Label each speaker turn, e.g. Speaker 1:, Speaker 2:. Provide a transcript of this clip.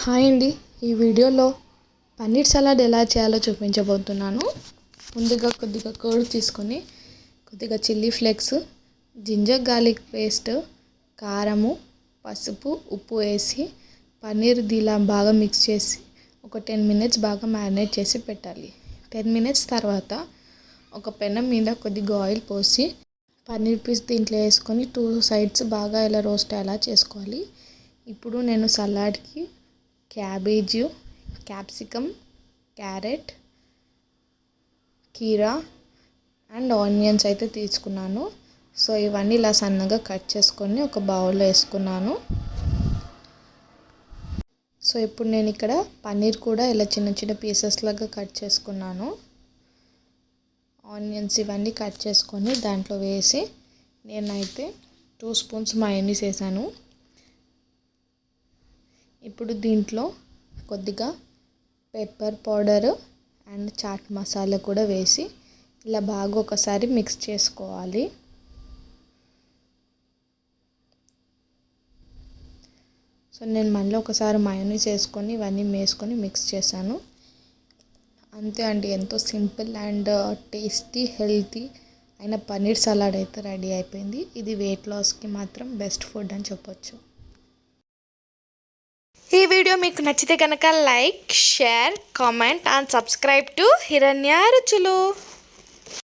Speaker 1: Hi అండి. ఈ వీడియోలో పన్నీర్ సలాడ్ ఎలా చేయాలో చూపించబోతున్నాను. ముందుగా కొద్దిగా కర్డ్ తీసుకొని కొద్దిగా chilli flakes, ginger garlic paste, కారము, పసుపు, ఉప్పు వేసి పన్నీర్ దీలా బాగా మిక్స్ చేసి ఒక 10 మినిట్స్ బాగా మ్యారినేట్ చేసి పెట్టాలి. 10 మినిట్స్ తర్వాత ఒక పెనం మీద కొద్దిగా ఆయిల్ పోసి పన్నీర్ పీస్ దీంట్లో వేసుకొని 2 సైడ్స్ బాగా ఇలా రోస్ట్ అలా చేసుకోవాలి. ఇప్పుడు నేను సలాడ్కి క్యాబేజీ, క్యాప్సికమ్, క్యారెట్, కీరా అండ్ ఆనియన్స్ అయితే తీసుకున్నాను. సో ఇవన్నీ ఇలా సన్నగా కట్ చేసుకొని ఒక బౌల్లో వేసుకున్నాను. సో ఇప్పుడు నేను ఇక్కడ పన్నీర్ కూడా ఇలా చిన్న చిన్న పీసెస్ లాగా కట్ చేసుకున్నాను. ఆనియన్స్ ఇవన్నీ కట్ చేసుకొని దాంట్లో వేసి నేనైతే 2 స్పూన్స్ మయోనీస్ వేసాను. ఇప్పుడు దీంట్లో కొద్దిగా pepper powder and chaat masala కూడా వేసి ఇలా బాగా ఒకసారి మిక్స్ చేసుకోవాలి. సో నేను మళ్ళీ ఒకసారి మయోనీస్ వేసుకొని ఇవన్నీ వేసుకొని మిక్స్ చేశాను. అంతే అండి, ఎంతో సింపుల్ అండ్ టేస్టీ హెల్తీ అయిన పన్నీర్ సలాడ్ అయితే రెడీ అయిపోయింది. ఇది వెయిట్ లాస్కి మాత్రం బెస్ట్ ఫుడ్ అని చెప్పొచ్చు. ఈ వీడియో మీకు నచ్చితే కనుక like, share, comment and subscribe to హిరణ్య రుచులు.